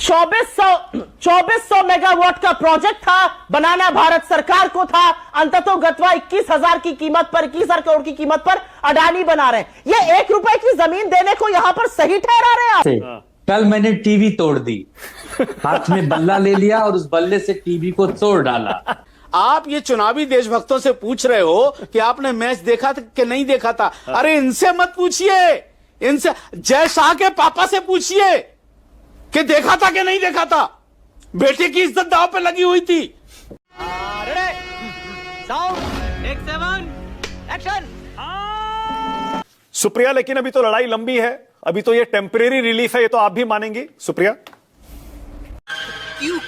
2400 megawatt का project था, बनाना भारत सरकार को था, अंततोगत्वा 21,000 की कीमत पर, 21,000 करोड़ की कीमत पर अडानी बना रहे हैं। ये 1 रुपए की जमीन देने को यहां पर सही ठहरा रहे हैं आप? कल मैंने टीवी तोड़ दी, हाथ में बल्ला ले लिया और उस बल्ले से टीवी को तोड़ डाला। आप ये चुनावी देशभक्तों से पूछ रहे हो कि आपने मैच देखा था कि नहीं देखा था। अरे इनसे मत पूछिए, इनसे जय शाह के पापा से पूछिए कि देखा था कि नहीं देखा था। बेटे की इज्जत दांव पे लगी हुई थी। सुप्रिया, लेकिन अभी तो लड़ाई लंबी है, अभी तो ये टेम्परेरी रिलीफ है, ये तो आप भी मानेंगी सुप्रिया? क्यों,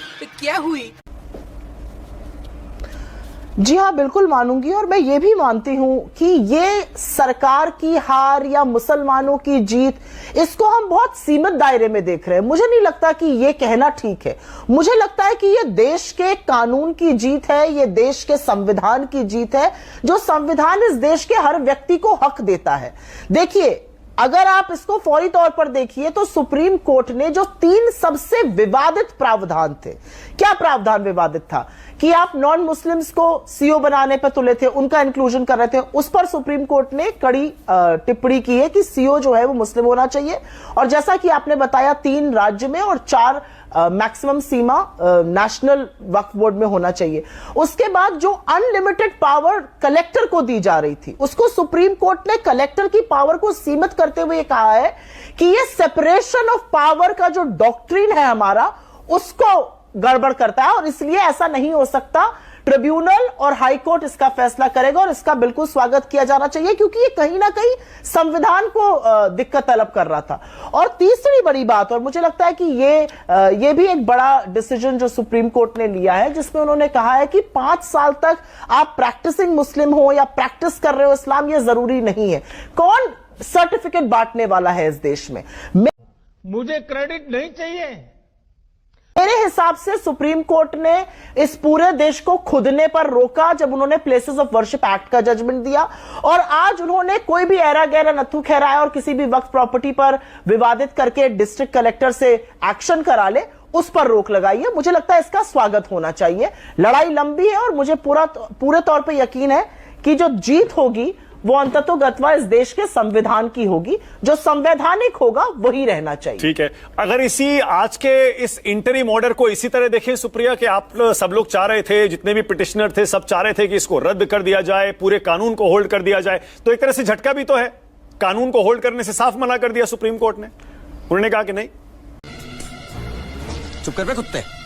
क्या हुई? जी हाँ, बिल्कुल मानूंगी। और मैं ये भी मानती हूं कि ये सरकार की हार या मुसलमानों की जीत, इसको हम बहुत सीमित दायरे में देख रहे हैं। मुझे नहीं लगता कि ये कहना ठीक है। मुझे लगता है कि ये देश के कानून की जीत है, ये देश के संविधान की जीत है, जो संविधान इस देश के हर व्यक्ति को हक देता है। देखिए, अगर आप इसको फौरी तौर पर देखिए तो सुप्रीम कोर्ट ने जो 3 सबसे विवादित प्रावधान थे, क्या प्रावधान विवादित था कि आप नॉन मुस्लिम्स को सीओ बनाने पर तुले थे, उनका इंक्लूजन कर रहे थे, उस पर सुप्रीम कोर्ट ने कड़ी टिप्पणी की है कि सीओ जो है वो मुस्लिम होना चाहिए। और जैसा कि आपने बताया, 3 राज्य में और 4 मैक्सिमम सीमा नेशनल वक्फ बोर्ड में होना चाहिए। उसके बाद जो अनलिमिटेड पावर कलेक्टर को दी जा रही थी, उसको सुप्रीम कोर्ट ने कलेक्टर की पावर को सीमित करते हुए कहा है कि ये सेपरेशन ऑफ पावर का जो डॉक्ट्रिन है हमारा, उसको गड़बड़ करता है और इसलिए ऐसा नहीं हो सकता। ट्रिब्यूनल और हाई कोर्ट इसका फैसला करेगा और इसका बिल्कुल स्वागत किया जाना चाहिए, क्योंकि ये कहीं ना कहीं संविधान को दिक्कत तलब कर रहा था। और तीसरी बड़ी बात, और मुझे लगता है कि ये भी एक बड़ा डिसीजन जो सुप्रीम कोर्ट ने लिया है, जिसमें उन्होंने कहा है कि 5 साल तक आप प्रैक्टिसिंग मुस्लिम हो या प्रैक्टिस कर रहे हो इस्लाम, ये जरूरी नहीं है। कौन सर्टिफिकेट बांटने वाला है इस देश में? मुझे क्रेडिट नहीं चाहिए। मेरे हिसाब से सुप्रीम कोर्ट ने इस पूरे देश को खुदने पर रोका जब उन्होंने प्लेसेस ऑफ वर्शिप एक्ट का जजमेंट दिया, और आज उन्होंने कोई भी ऐरा गैरा नत्थु खैराया और किसी भी वक्फ प्रॉपर्टी पर विवादित करके डिस्ट्रिक्ट कलेक्टर से एक्शन करा ले, उस पर रोक लगाई है। मुझे लगता है इसका स्वागत होना चाहिए। लड़ाई लंबी है और मुझे पूरे तौर पर यकीन है कि जो जीत होगी वो अंततोगत्वा इस देश के संविधान की होगी। जो संवैधानिक होगा वही रहना चाहिए। ठीक है, अगर इसी आज के इस इंटरिम ऑर्डर को इसी तरह देखें सुप्रिया, कि आप सब लोग चाह रहे थे, जितने भी पिटिशनर थे सब चाह रहे थे कि इसको रद्द कर दिया जाए, पूरे कानून को होल्ड कर दिया जाए, तो एक तरह से झटका भी तो है। कानून को होल्ड करने से साफ मना कर दिया सुप्रीम कोर्ट ने। उन्होंने कहा कि नहीं। चुप कर बे कुत्ते।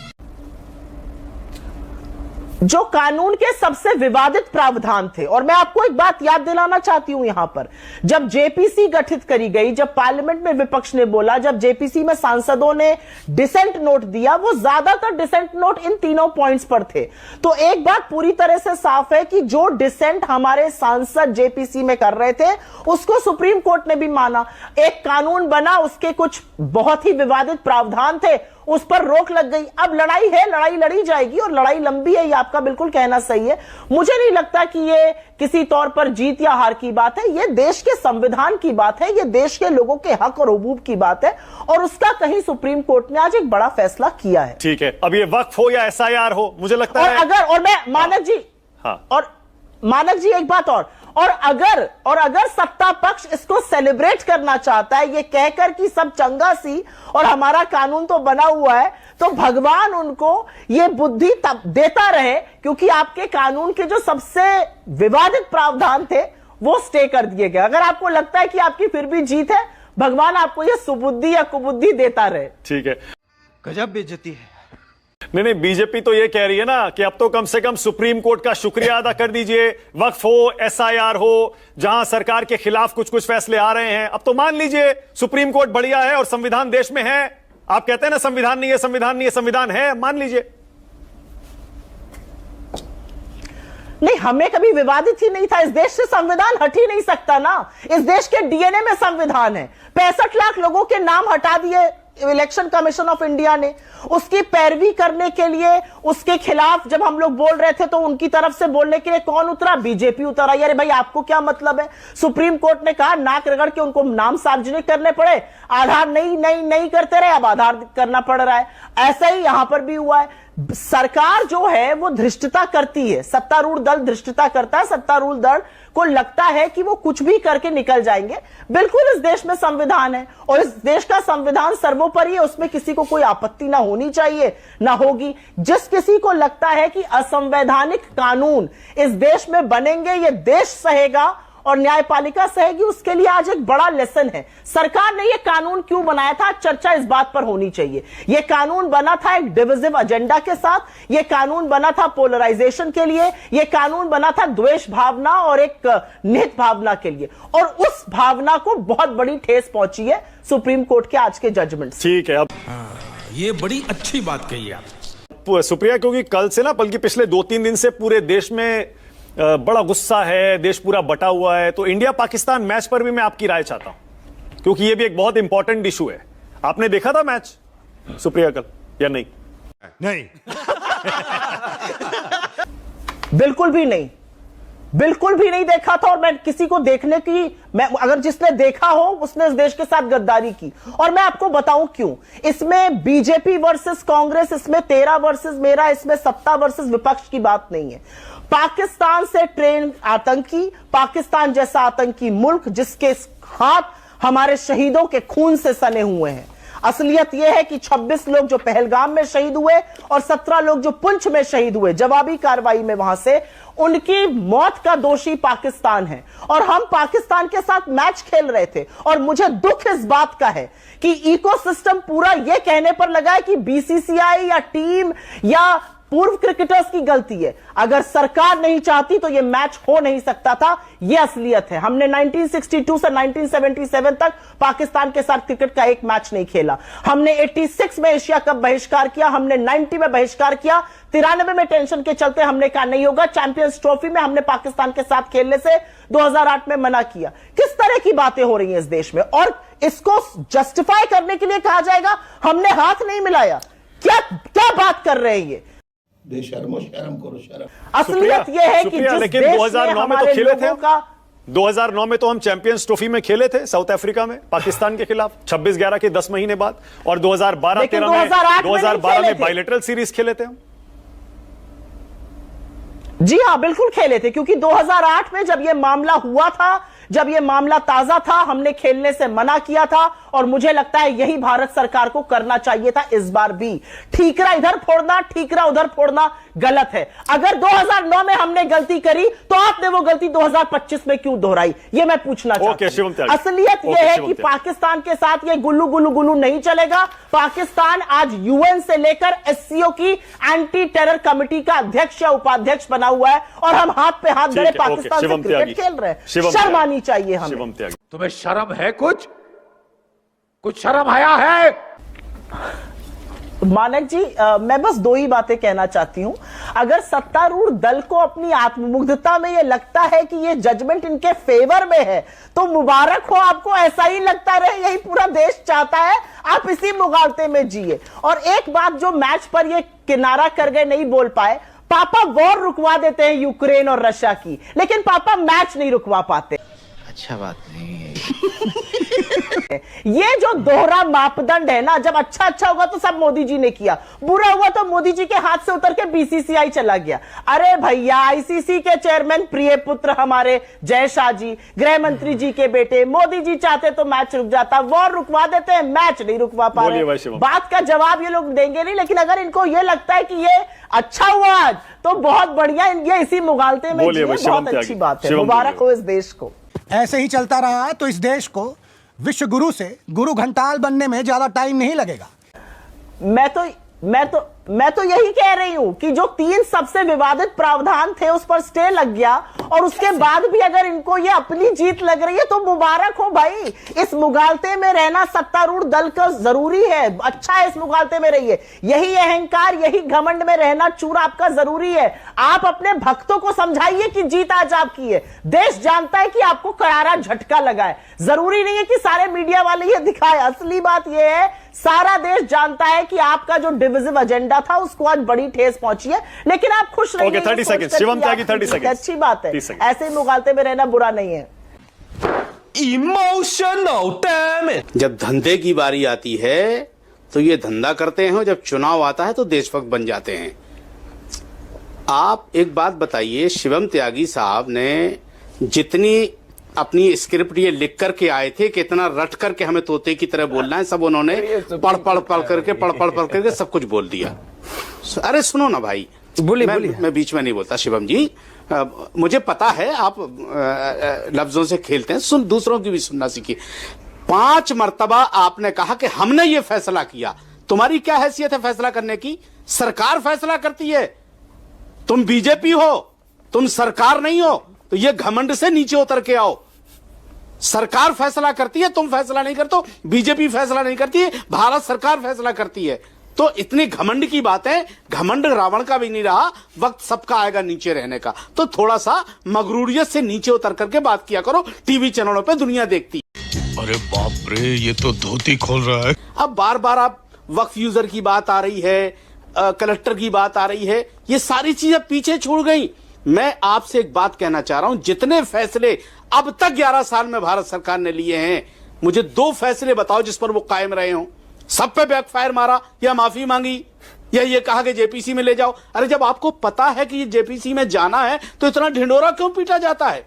जो कानून के सबसे विवादित प्रावधान थे, और मैं आपको एक बात याद दिलाना चाहती हूं यहां पर, जब जेपीसी गठित करी गई, जब पार्लियामेंट में विपक्ष ने बोला, जब जेपीसी में सांसदों ने डिसेंट नोट दिया, वो ज्यादातर डिसेंट नोट इन तीनों पॉइंट्स पर थे। तो एक बात पूरी तरह से साफ है कि जो डिसेंट हमारे सांसद जेपीसी में कर रहे थे, उसको सुप्रीम कोर्ट ने भी माना। एक कानून बना, उसके कुछ बहुत ही विवादित प्रावधान थे, उस पर रोक लग गई। अब लड़ाई है, लड़ाई लड़ी जाएगी और लड़ाई लंबी है, ये आपका बिल्कुल कहना सही है। मुझे नहीं लगता कि ये किसी तौर पर जीत या हार की बात है, ये देश के संविधान की बात है, ये देश के लोगों के हक और हुकूक की बात है, और उसका कहीं सुप्रीम कोर्ट ने आज एक बड़ा फैसला किया है। ठीक है, अब ये वक्फ हो या एसआईआर हो, मुझे लगता है और मैं मानक जी, हाँ, और मानक जी एक बात और अगर सत्ता पक्ष इसको सेलिब्रेट करना चाहता है, ये कहकर कि सब चंगा सी और हमारा कानून तो बना हुआ है, तो भगवान उनको ये बुद्धि तब देता रहे, क्योंकि आपके कानून के जो सबसे विवादित प्रावधान थे वो स्टे कर दिए गए। अगर आपको लगता है कि आपकी फिर भी जीत है, भगवान आपको ये सुबुद्धि या कुबुद्धि देता रहे। ठीक है। गजब बेइज्जती है। नहीं, बीजेपी तो ये कह रही है ना कि अब तो कम से कम सुप्रीम कोर्ट का शुक्रिया अदा कर दीजिए। वक्फ हो, एसआईआर हो, जहां सरकार के खिलाफ कुछ कुछ फैसले आ रहे हैं, अब तो मान लीजिए सुप्रीम कोर्ट बढ़िया है और संविधान देश में है। आप कहते हैं ना संविधान नहीं है, संविधान नहीं है, संविधान है, मान लीजिए। नहीं, हमें कभी विवादित ही नहीं था। इस देश से संविधान हट ही नहीं सकता ना। इस देश के डीएनए में संविधान है। 65 लाख लोगों के नाम हटा दिए इलेक्शन कमीशन ऑफ इंडिया ने। उसकी पैरवी करने के लिए, उसके खिलाफ जब हम लोग बोल रहे थे तो उनकी तरफ से बोलने के लिए कौन उतरा? बीजेपी उतरा। अरे भाई आपको क्या मतलब है? सुप्रीम कोर्ट ने कहा नाक रगड़ के उनको नाम सार्वजनिक करने पड़े, आधार नहीं करते रहे, अब आधार करना पड़ रहा है। ऐसा ही यहां पर भी हुआ है। सरकार जो है वो धृष्टता करती है, सत्तारूढ़ दल धृष्टता करता है। सत्तारूढ़ दल को लगता है कि वो कुछ भी करके निकल जाएंगे। बिल्कुल इस देश में संविधान है और इस देश का संविधान सर्वोपरि है, उसमें किसी को कोई आपत्ति ना होनी चाहिए, ना होगी। जिस किसी को लगता है कि असंवैधानिक कानून इस देश में बनेंगे, ये देश सहेगा और न्यायपालिका सहेगी, उसके लिए आज एक बड़ा लेसन है। सरकार ने ये कानून क्यों बनाया था, चर्चा इस बात पर होनी चाहिए। ये कानून बना था एक डिविजिव एजेंडा के साथ, ये कानून बना था पोलराइजेशन के लिए, ये कानून बना था द्वेष भावना और एक निहित भावना के लिए, और उस भावना को बहुत बड़ी ठेस पहुंची है सुप्रीम कोर्ट के आज के जजमेंट से। ठीक है, अब ये बड़ी अच्छी बात कही आप। सुप्रिया, क्योंकि कल से ना, बल्कि पिछले 2-3 दिन से पूरे देश में बड़ा गुस्सा है, देश पूरा बटा हुआ है, तो इंडिया पाकिस्तान मैच पर भी मैं आपकी राय चाहता हूं, क्योंकि ये भी एक बहुत इंपॉर्टेंट इशू है। आपने देखा था मैच सुप्रिया कल या नहीं? नहीं। बिल्कुल भी नहीं, बिल्कुल भी नहीं देखा था। और मैं किसी को देखने की, मैं अगर जिसने देखा हो उसने इस देश के साथ गद्दारी की। और मैं आपको बताऊं क्यों। इसमें बीजेपी वर्सेस कांग्रेस, इसमें तेरा वर्सेस मेरा, इसमें सत्ता वर्सेस विपक्ष की बात नहीं है। पाकिस्तान से ट्रेन आतंकी, पाकिस्तान जैसा आतंकी मुल्क जिसके हाथ हमारे शहीदों के खून से सने हुए हैं। असलियत यह है कि 26 लोग जो पहलगाम में शहीद हुए और 17 लोग जो पुंछ में शहीद हुए जवाबी कार्रवाई में, वहां से उनकी मौत का दोषी पाकिस्तान है। और हम पाकिस्तान के साथ मैच खेल रहे थे। और मुझे दुख इस बात का है कि इकोसिस्टम पूरा यह कहने पर लगा है कि बीसीसीआई या टीम या पूर्व क्रिकेटर्स की गलती है। अगर सरकार नहीं चाहती तो यह मैच हो नहीं सकता था। यह असलियत है। हमने 1962 से 1977 तक पाकिस्तान के साथ क्रिकेट का एक मैच नहीं खेला। हमने 86 में एशिया कप बहिष्कार किया, हमने 90 में बहिष्कार किया, 93 में टेंशन के चलते हमने कहा नहीं होगा। चैंपियंस ट्रॉफी में हमने पाकिस्तान के साथ खेलने से 2008 में मना किया। किस तरह की बातें हो रही हैं इस देश में, और इसको जस्टिफाई करने के लिए कहा जाएगा हमने हाथ नहीं मिलाया। क्या क्या बात कर रहे हैं ये? बेशर्मो शर्म करो शर्म। असलियत यह है कि जिस लेकिन देश 2009 में तो खेले थे। 2009 में तो हम चैंपियंस ट्रॉफी में खेले थे साउथ अफ्रीका में पाकिस्तान के खिलाफ 26/11 के 10 महीने बाद, और 2012-13 में 2012 में बायलैटरल सीरीज खेले थे हम। जी हां, बिल्कुल खेले थे, क्योंकि 2008 में जब यह मामला हुआ था, जब यह मामला ताजा था, हमने खेलने से मना किया था। और मुझे लगता है यही भारत सरकार को करना चाहिए था इस बार भी। ठीकरा इधर फोड़ना, ठीकरा उधर फोड़ना गलत है। अगर 2009 में हमने गलती करी तो आपने वो गलती 2025 में क्यों दोहराई, यह मैं पूछना चाहता हूं। असलियत यह है कि पाकिस्तान के साथ यह गुल्लू गुल्लू गुल्लू नहीं चलेगा। पाकिस्तान आज यूएन से लेकर एससीओ की एंटी टेरर कमेटी का अध्यक्ष या उपाध्यक्ष बना हुआ है, और हम हाथ पे हाथ धरे पाकिस्तान से क्रिकेट खेल रहे हैं। शर्म आनी चाहिए हमें। तुम्हें शर्म है? कुछ शर्म आया है? मानक जी, मैं बस 2 ही बातें कहना चाहती हूं। अगर सत्तारूढ़ दल को अपनी आत्ममुग्धता में यह लगता है कि यह जजमेंट इनके फेवर में है तो मुबारक हो आपको। ऐसा ही लगता रहे, यही पूरा देश चाहता है, आप इसी मुगालते में जिए। और एक बात जो मैच पर ये किनारा कर गए, नहीं बोल पाए, पापा वॉर रुकवा देते हैं यूक्रेन और रशिया की, लेकिन पापा मैच नहीं रुकवा पाते। अच्छा बात नहीं है। ये जो दोहरा मापदंड है ना, जब अच्छा होगा तो सब मोदी जी ने किया, बुरा हुआ तो मोदी जी के हाथ से उतर के बीसीसीआई चला गया। अरे भैया, आईसीसी के चेयरमैन प्रिय पुत्र हमारे जय शाह जी, गृह मंत्री जी के बेटे, मोदी जी चाहते तो मैच रुक जाता। वॉर रुकवा देते हैं, मैच नहीं रुकवा पा रहे। बात का जवाब ये लोग देंगे नहीं, लेकिन अगर इनको ये लगता है कि ये अच्छा हुआ आज तो बहुत बढ़िया, ये इसी मुगालते में जिए, बहुत अच्छी बात है। मुबारक हो इस देश को। ऐसे ही चलता रहा तो इस देश को विश्व गुरु से गुरु घंटाल बनने में ज्यादा टाइम नहीं लगेगा। मैं तो मैं तो यही कह रही हूं कि जो 3 सबसे विवादित प्रावधान थे उस पर स्टे लग गया, और उसके बाद भी अगर इनको ये अपनी जीत लग रही है तो मुबारक हो भाई। इस मुगालते में रहना सत्तारूढ़ दल का जरूरी है, अच्छा है, इस मुगालते में रहिए। यही अहंकार, यही घमंड में रहना चूर आपका जरूरी है। आप अपने भक्तों को समझाइए कि जीत आज आपकी है। देश जानता है कि आपको करारा झटका लगा है। जरूरी नहीं है कि सारे मीडिया वाले ये दिखाए, असली बात ये है सारा देश जानता है कि आपका जो डिविजिव एजेंडा था उसको आज बड़ी ठेस पहुंची है, लेकिन आप खुश रहिए। ओके, 30 सेकंड शिवम त्यागी, 30 सेकंड अच्छी बात है, 30 सेकंड। ऐसे ही मुगालते में रहना बुरा नहीं है। Emotional damn it. जब धंधे की बारी आती है तो ये धंधा करते हैं, जब चुनाव आता है तो देशभक्त बन जाते हैं। आप एक बात बताइए, शिवम त्यागी साहब ने जितनी अपनी स्क्रिप्ट ये लिख करके आए थे, कितना रट करके हमें तोते की तरह बोलना है, सब उन्होंने पढ़ करके सब कुछ बोल दिया। अरे सुनो ना भाई, बोलिए। मैं बीच में नहीं बोलता शिवम जी, मुझे पता है आप लफ्जों से खेलते हैं, सुन दूसरों की भी सुनना सीखिए। 5 मर्तबा आपने कहा कि हमने ये फैसला किया। तुम्हारी क्या हैसियत है फैसला करने की? सरकार फैसला करती है, तुम बीजेपी हो, तुम सरकार नहीं हो, तो ये घमंड से नीचे उतर के आओ। सरकार फैसला करती है, तुम फैसला नहीं करते हो, बीजेपी फैसला नहीं करती है, भारत सरकार फैसला करती है। तो इतनी घमंड की बात है, घमंड रावण का भी नहीं रहा, वक्त सबका आएगा नीचे रहने का। तो थोड़ा सा मगरूरियत से नीचे उतर करके बात किया करो, टीवी चैनलों पे दुनिया देखती। अरे बाप रे, ये तो धोती खोल रहा है। अब बार बार आप वक्फ यूजर की बात आ रही है, कलेक्टर की बात आ रही है, ये सारी चीजें पीछे छोड़ गई। मैं आपसे एक बात कहना चाह रहा हूं, जितने फैसले अब तक 11 साल में भारत सरकार ने लिए हैं, मुझे 2 फैसले बताओ जिस पर वो कायम रहे हों। सब पे बैकफायर मारा, या माफी मांगी, या ये कहा कि जेपीसी में ले जाओ। अरे जब आपको पता है कि ये जेपीसी में जाना है तो इतना ढिंडोरा क्यों पीटा जाता है,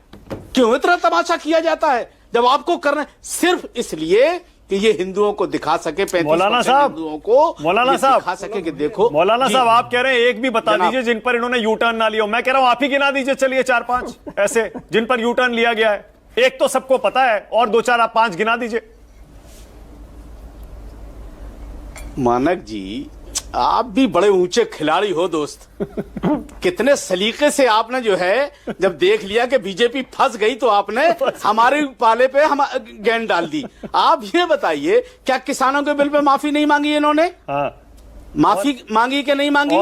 क्यों इतना तमाशा किया जाता है? जब आपको करना सिर्फ इसलिए कि ये हिंदुओं को दिखा सके, 35% हिंदुओं को मौलाना साहब दिखा सके कि देखो। मौलाना साहब आप कह रहे हैं एक भी बता दीजिए जिन पर इन्होंने यू टर्न ना लिया। मैं कह रहा हूं आप ही गिना दीजिए, चलिए 4-5 ऐसे जिन पर यू टर्न लिया गया है। एक तो सबको पता है, और 2-4 आप 5 गिना दीजिए। मानक जी, आप भी बड़े ऊंचे खिलाड़ी हो दोस्त। कितने सलीके से आपने जो है, जब देख लिया कि बीजेपी फंस गई तो आपने हमारे पाले पे हम गेंद डाल दी। आप ये बताइए, क्या किसानों के बिल पे माफी नहीं मांगी इन्होंने? हाँ। माफी मांगी कि नहीं मांगी?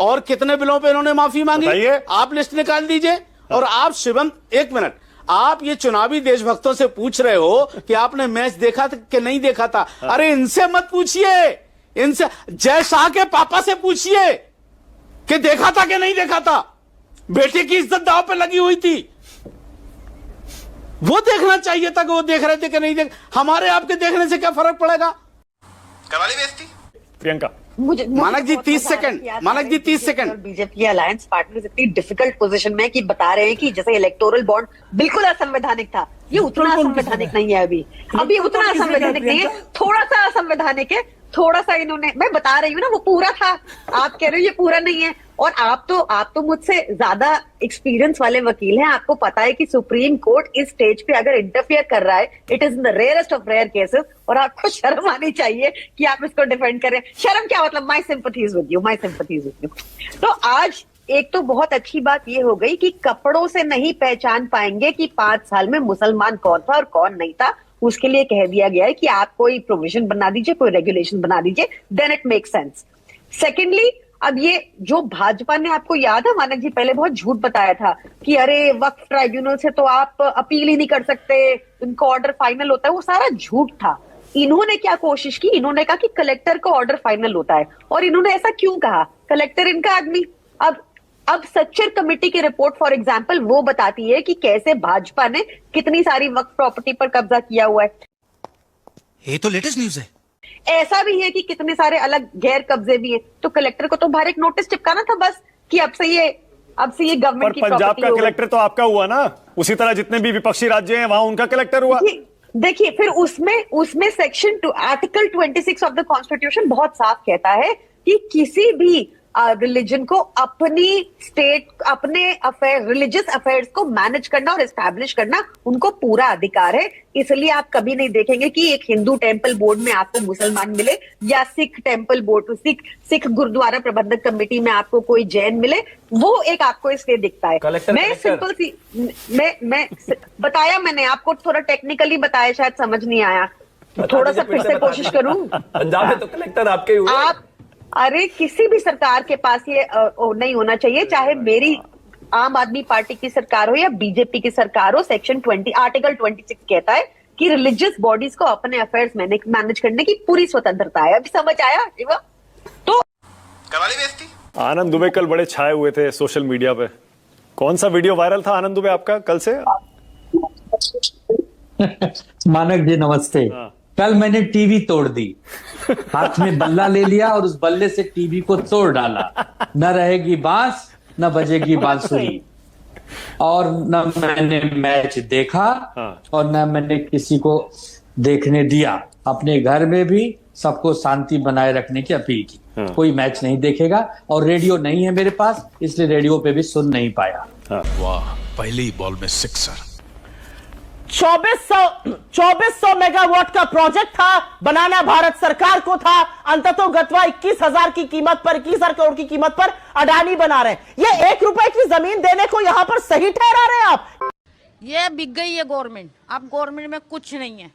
और कितने बिलों पे इन्होंने माफी मांगी? आप लिस्ट निकाल दीजिए। और आप शिवम, 1 मिनट, आप ये चुनावी देशभक्तों से पूछ रहे हो कि आपने मैच देखा था कि नहीं देखा था। अरे इनसे मत पूछिए, इनसे जय शाह के पापा से पूछिए कि देखा था कि नहीं देखा था। बेटे की इज्जत दांव पे लगी हुई थी, वो देखना चाहिए था कि वो देख रहे थे कि नहीं देख। हमारे आपके देखने से क्या फर्क पड़ेगा? करवाली बेइज्जती। प्रियंका, मुझे मानक जी 30 सेकंड, मानक जी 30 सेकंड। बीजेपी के अलायंस पार्टनर्स इतनी डिफिकल्ट पोजीशन में कि बता रहे हैं कि जैसे इलेक्टोरल बॉन्ड बिल्कुल असंवैधानिक था, ये उतना असंवैधानिक नहीं है। अभी उतना असंवैधानिक नहीं है, थोड़ा सा असंवैधानिक है, थोड़ा सा इन्होंने, मैं बता रही हूँ ना, वो पूरा था, आप कह रहे हो ये पूरा नहीं है। और आप तो मुझसे ज्यादा एक्सपीरियंस वाले वकील हैं, आपको पता है कि सुप्रीम कोर्ट इस स्टेज पे अगर इंटरफियर कर रहा है, it is in the rarest of rare cases, और आपको शर्म आनी चाहिए कि आप इसको डिफेंड करें। शर्म क्या मतलब? My sympathies with you, my sympathies with you. तो आज एक तो बहुत अच्छी बात ये हो गई कि कपड़ों से नहीं पहचान पाएंगे कि 5 साल में मुसलमान कौन था और कौन नहीं था। उसके लिए कह दिया गया है कि आप कोई प्रोविजन बना दीजिए, कोई रेगुलेशन बना दीजिए, then it make sense. Secondly, अब ये जो भाजपा ने, आपको याद है मानक जी पहले बहुत झूठ बताया था कि अरे वक्फ ट्राइब्यूनल से तो आप अपील ही नहीं कर सकते, इनको ऑर्डर फाइनल होता है, वो सारा झूठ था। इन्होंने क्या कोशिश की, इन्होंने कहा कि कलेक्टर को ऑर्डर फाइनल होता है। और इन्होंने ऐसा क्यों कहा? कलेक्टर इनका आदमी। अब सच्चर कमेटी की रिपोर्ट फॉर एग्जांपल वो बताती है कि कैसे भाजपा ने कितनी सारी वक्फ प्रॉपर्टी पर कब्जा किया हुआ है। ये तो लेटेस्ट न्यूज है। ऐसा भी है कि कितने सारे अलग गैर कब्जे भी हैं। तो कलेक्टर को तो बाहर एक नोटिस चिपकाना था बस कि अब से ये गवर्नमेंट की प्रॉपर्टी। पंजाब का कलेक्टर तो आपका हुआ ना, उसी तरह जितने भी विपक्षी राज्य हैं वहां उनका कलेक्टर हुआ। देखिए फिर उसमें section 2 article 26 of the constitution बहुत साफ कहता है कि किसी भी रिलीजन को अपनी स्टेट, अपने अफेयर, रिलीजियस अफेयर्स को मैनेज करना और एस्टैब्लिश करना उनको पूरा अधिकार है। इसलिए आप कभी नहीं देखेंगे कि एक हिंदू टेंपल बोर्ड में आपको मुसलमान मिले, या सिख टेंपल बोर्ड, सिख गुरुद्वारा प्रबंधक कमेटी में आपको कोई जैन मिले। वो एक आपको इसलिए दिखता है। मैं सिंपल सी मैं बताया, मैंने आपको थोड़ा टेक्निकली बताया, शायद समझ नहीं आया, थोड़ा सा फिर से कोशिश करूं। पंजाब में तो कलेक्टर आपके हुए। आप, अरे किसी भी सरकार के पास ये नहीं होना चाहिए, चाहे मेरी आम आदमी पार्टी की सरकार हो या बीजेपी की सरकार हो। सेक्शन 20 आर्टिकल 26 कहता है कि रिलीजियस बॉडीज को अपने अफेयर्स मैनेज करने की पूरी स्वतंत्रता है। अभी समझ आया शिवा? तो करवा ली बेइज्जती। आनंद दुबे कल बड़े छाए हुए थे सोशल मीडिया पे। कौन सा वीडियो वायरल था आनंद दुबे आपका कल से? मानक जी नमस्ते। कल मैंने टीवी तोड़ दी, हाथ में बल्ला ले लिया और उस बल्ले से टीवी को तोड़ डाला। न रहेगी बांस, न बजेगी बांसुरी, और न मैंने मैच देखा और न मैंने किसी को देखने दिया। अपने घर में भी सबको शांति बनाए रखने की अपील की। कोई मैच नहीं देखेगा, और रेडियो नहीं है मेरे पास, इसलिए रेडियो पे भी सुन नहीं पाया। वाह, पहली बॉल में सिक्सर। 2400 मेगावाट का प्रोजेक्ट था, बनाना भारत सरकार को था। अंततः गत्वा 21,000 की कीमत पर, 21,000 करोड़ की कीमत पर अडानी बना रहे हैं। ये 1 रुपए की जमीन देने को यहां पर सही ठहरा रहे हैं आप? ये बिक गई है गवर्नमेंट, अब गवर्नमेंट में कुछ नहीं है।